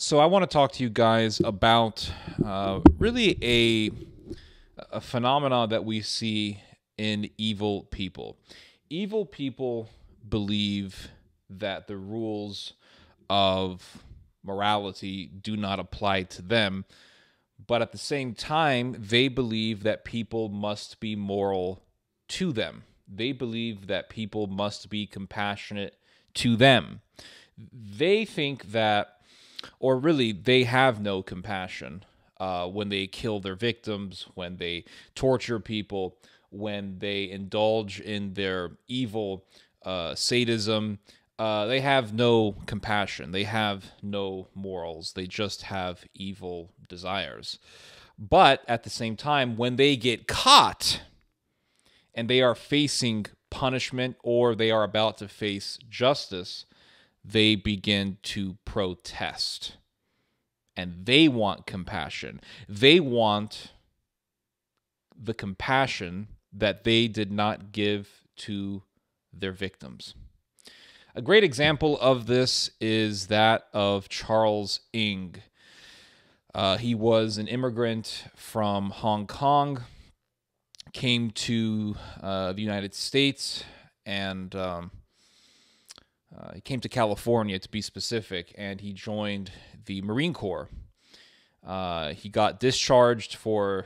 So I want to talk to you guys about really a phenomena that we see in evil people. Evil people believe that the rules of morality do not apply to them, but at the same time, they believe that people must be moral to them. They believe that people must be compassionate to them. They think that, or really, they have no compassion when they kill their victims, when they torture people, when they indulge in their evil sadism. They have no compassion. They have no morals. They just have evil desires. But at the same time, when they get caught and they are facing punishment or they are about to face justice, they begin to protest. And they want compassion. They want the compassion that they did not give to their victims. A great example of this is that of Charles Ng. He was an immigrant from Hong Kong, came to the United States, and he came to California, to be specific, and he joined the Marine Corps. He got discharged for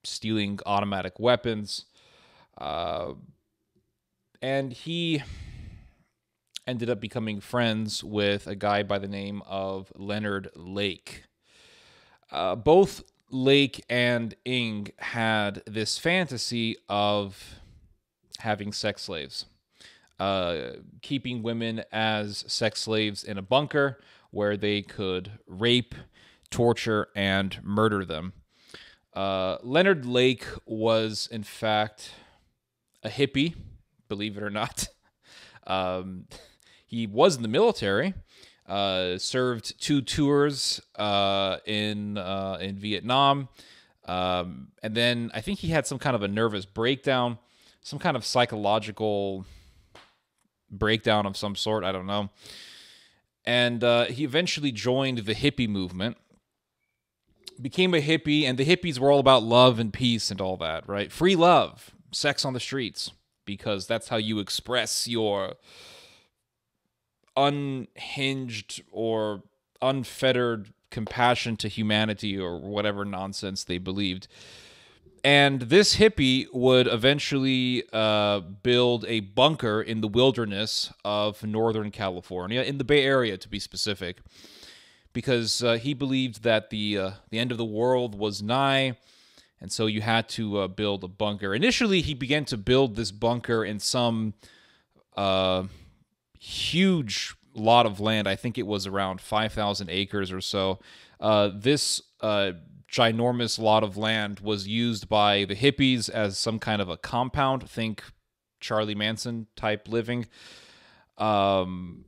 stealing automatic weapons, and he ended up becoming friends with a guy by the name of Leonard Lake. Both Lake and Ng had this fantasy of having sex slaves. Keeping women as sex slaves in a bunker where they could rape, torture, and murder them. Leonard Lake was, in fact, a hippie, believe it or not. He was in the military, served 2 tours in Vietnam, and then I think he had some kind of a nervous breakdown, some kind of psychological breakdown of some sort, I don't know. And he eventually joined the hippie movement, became a hippie, and the hippies were all about love and peace and all that, right? Free love, sex on the streets, because that's how you express your unhinged or unfettered compassion to humanity or whatever nonsense they believed. And this hippie would eventually build a bunker in the wilderness of Northern California, in the Bay Area to be specific, because he believed that the end of the world was nigh, and so you had to build a bunker. Initially, he began to build this bunker in some huge lot of land. I think it was around 5,000 acres or so. This ginormous lot of land was used by the hippies as some kind of a compound. Think Charlie Manson type living. And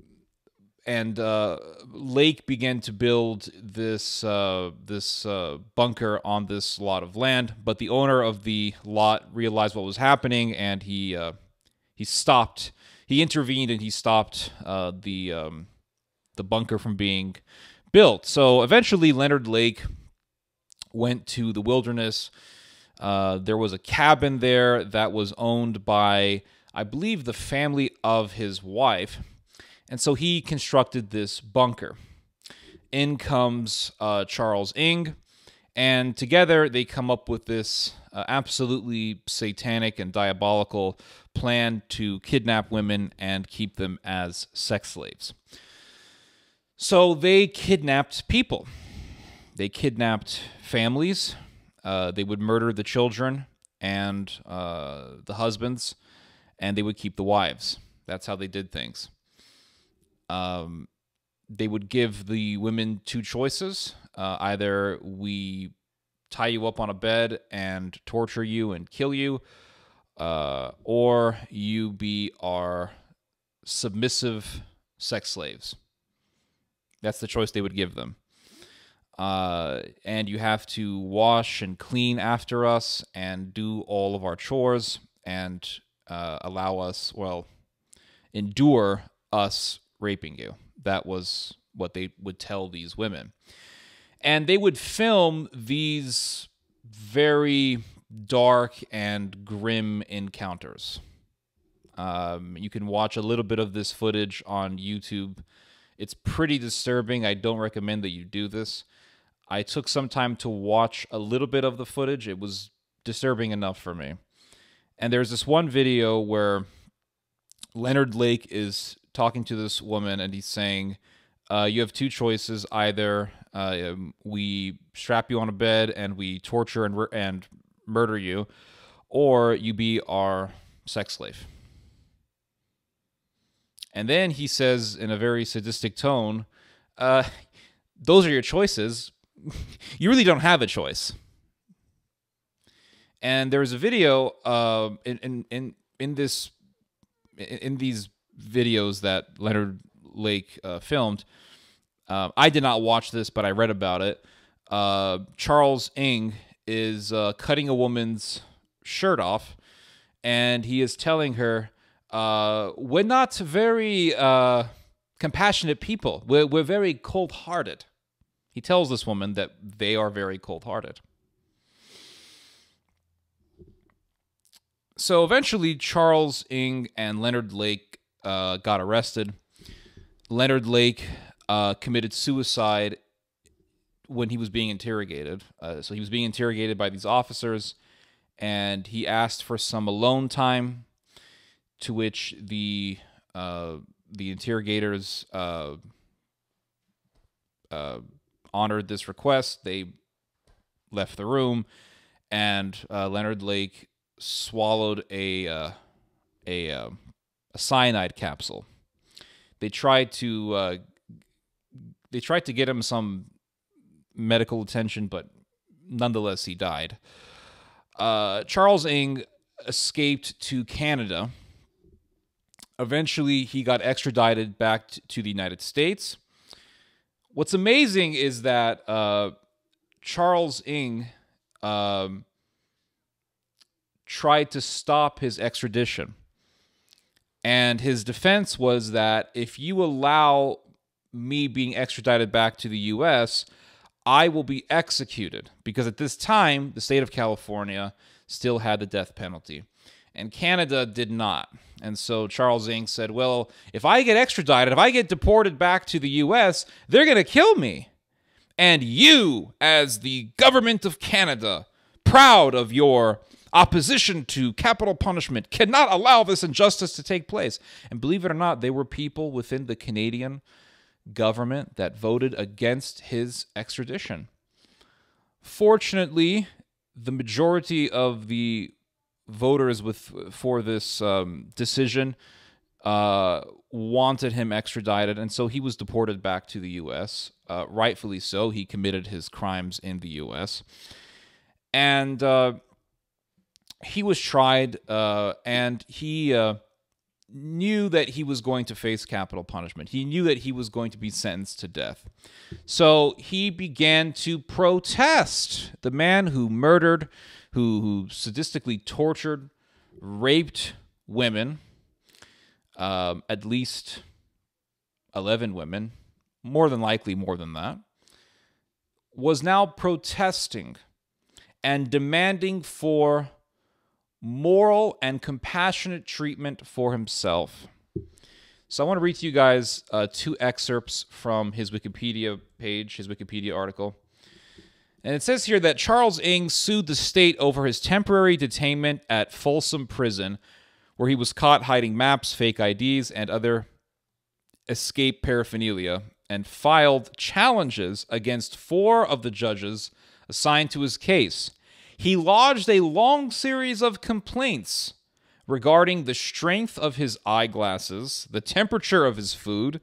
Lake began to build this bunker on this lot of land, but the owner of the lot realized what was happening, and he stopped. He intervened and he stopped the bunker from being built. So eventually, Leonard Lake went to the wilderness. There was a cabin there that was owned by, I believe, the family of his wife. And so he constructed this bunker. In comes Charles Ng, and together they come up with this absolutely satanic and diabolical plan to kidnap women and keep them as sex slaves. So they kidnapped people. They kidnapped families. They would murder the children and the husbands, and they would keep the wives. That's how they did things. They would give the women 2 choices. Either we tie you up on a bed and torture you and kill you, or you be our submissive sex slaves. That's the choice they would give them. And you have to wash and clean after us and do all of our chores and allow us, well, endure us raping you. That was what they would tell these women. And they would film these very dark and grim encounters. You can watch a little bit of this footage on YouTube. It's pretty disturbing. I don't recommend that you do this. I took some time to watch a little bit of the footage. It was disturbing enough for me. And there's this one video where Leonard Lake is talking to this woman, and he's saying, you have two choices. Either we strap you on a bed and we torture and murder you, or you be our sex slave. And then he says in a very sadistic tone, those are your choices. You really don't have a choice. And there was a video in these videos that Leonard Lake filmed. I did not watch this, but I read about it. Charles Ng is cutting a woman's shirt off, and he is telling her, we're not very compassionate people. We're very cold-hearted. He tells this woman that they are very cold-hearted. So eventually, Charles Ng and Leonard Lake got arrested. Leonard Lake committed suicide when he was being interrogated. So he was being interrogated by these officers, and he asked for some alone time, to which the interrogators honored this request. They left the room, and Leonard Lake swallowed a cyanide capsule. They tried to get him some medical attention, but nonetheless he died. Charles Ng escaped to Canada. Eventually, he got extradited back to the United States. What's amazing is that Charles Ng tried to stop his extradition. And his defense was that if you allow me being extradited back to the U.S., I will be executed. Because at this time, the state of California still had the death penalty, and Canada did not. And so Charles Ng said, well, if I get extradited, if I get deported back to the U.S., they're going to kill me. And you, as the government of Canada, proud of your opposition to capital punishment, cannot allow this injustice to take place. And believe it or not, there were people within the Canadian government that voted against his extradition. Fortunately, the majority of the voters for this decision wanted him extradited, and so he was deported back to the U.S. Rightfully so. He committed his crimes in the U.S. And he was tried, and he knew that he was going to face capital punishment. He knew that he was going to be sentenced to death. So he began to protest. The man who murdered, who sadistically tortured, raped women, at least 11 women, more than likely more than that, was now protesting and demanding for moral and compassionate treatment for himself. So I want to read to you guys two excerpts from his Wikipedia page, his Wikipedia article. And it says here that Charles Ng sued the state over his temporary detainment at Folsom Prison, where he was caught hiding maps, fake IDs, and other escape paraphernalia, and filed challenges against 4 of the judges assigned to his case. He lodged a long series of complaints regarding the strength of his eyeglasses, the temperature of his food,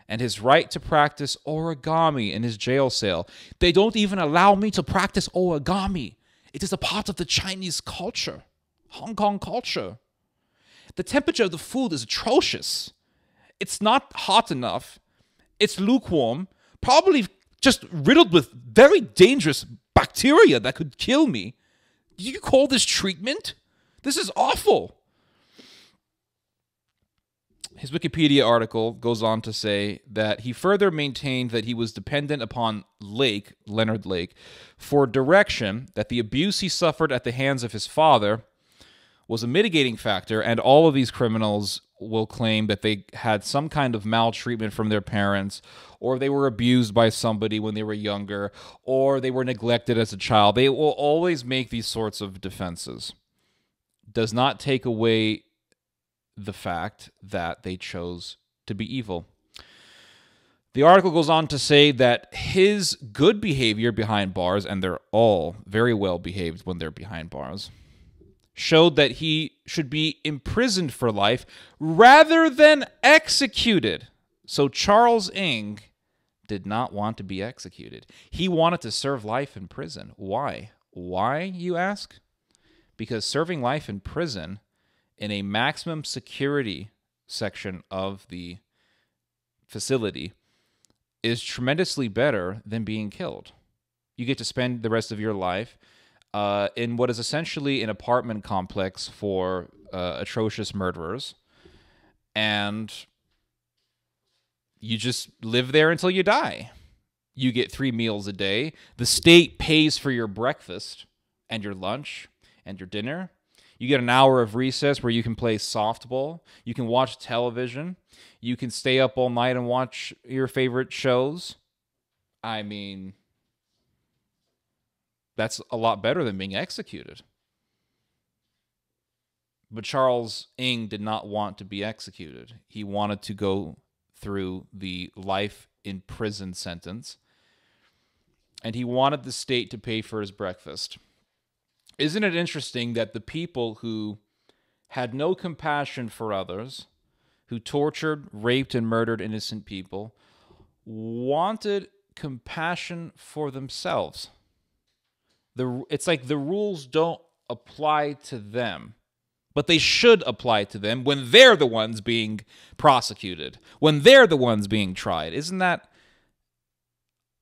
and his right to practice origami in his jail cell. They don't even allow me to practice origami. It is a part of the Chinese culture, Hong Kong culture. The temperature of the food is atrocious. It's not hot enough. It's lukewarm, probably just riddled with very dangerous bacteria that could kill me. Do you call this treatment? This is awful. his Wikipedia article goes on to say that he further maintained that he was dependent upon Leonard Lake, for direction, that the abuse he suffered at the hands of his father was a mitigating factor, and all of these criminals will claim that they had some kind of maltreatment from their parents, or they were abused by somebody when they were younger, or they were neglected as a child. They will always make these sorts of defenses. Does not take away the fact that they chose to be evil. The article goes on to say that his good behavior behind bars, and they're all very well behaved when they're behind bars, showed that he should be imprisoned for life rather than executed. So Charles Ng did not want to be executed. He wanted to serve life in prison. Why? Why, you ask? Because serving life in prison in a maximum security section of the facility is tremendously better than being killed. You get to spend the rest of your life in what is essentially an apartment complex for atrocious murderers, and you just live there until you die. You get 3 meals a day. The state pays for your breakfast and your lunch and your dinner. You get an hour of recess where you can play softball. You can watch television. You can stay up all night and watch your favorite shows. I mean, that's a lot better than being executed. But Charles Ng did not want to be executed. He wanted to go through the life in prison sentence, and he wanted the state to pay for his breakfast. Isn't it interesting that the people who had no compassion for others, who tortured, raped, and murdered innocent people, wanted compassion for themselves? It's like the rules don't apply to them, but they should apply to them when they're the ones being prosecuted, when they're the ones being tried. Isn't that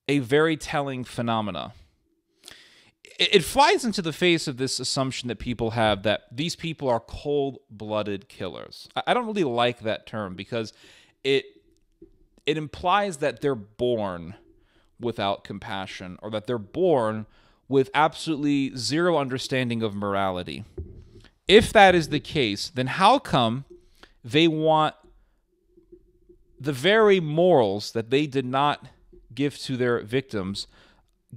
a very telling phenomena? It flies into the face of this assumption that people have that these people are cold-blooded killers. I don't really like that term because it implies that they're born without compassion, or that they're born with absolutely zero understanding of morality. If that is the case, then how come they want the very morals that they did not give to their victims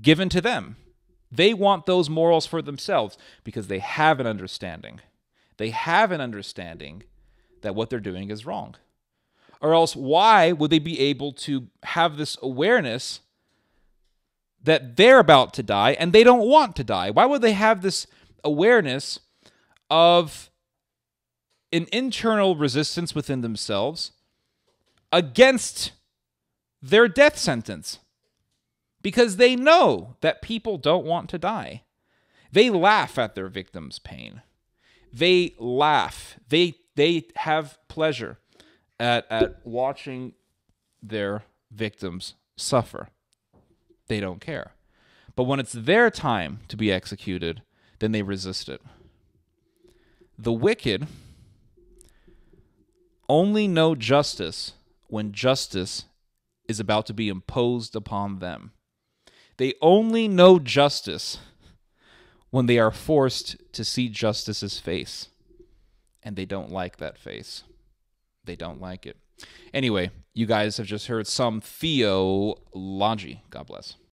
given to them? They want those morals for themselves because they have an understanding. They have an understanding that what they're doing is wrong. Or else, why would they be able to have this awareness that they're about to die and they don't want to die? Why would they have this awareness of an internal resistance within themselves against their death sentence? Because they know that people don't want to die. They laugh at their victims' pain. They laugh. They have pleasure at watching their victims suffer. They don't care. But when it's their time to be executed, then they resist it. The wicked only know justice when justice is about to be imposed upon them. They only know justice when they are forced to see justice's face. And they don't like that face. They don't like it. Anyway, you guys have just heard some theology. God bless.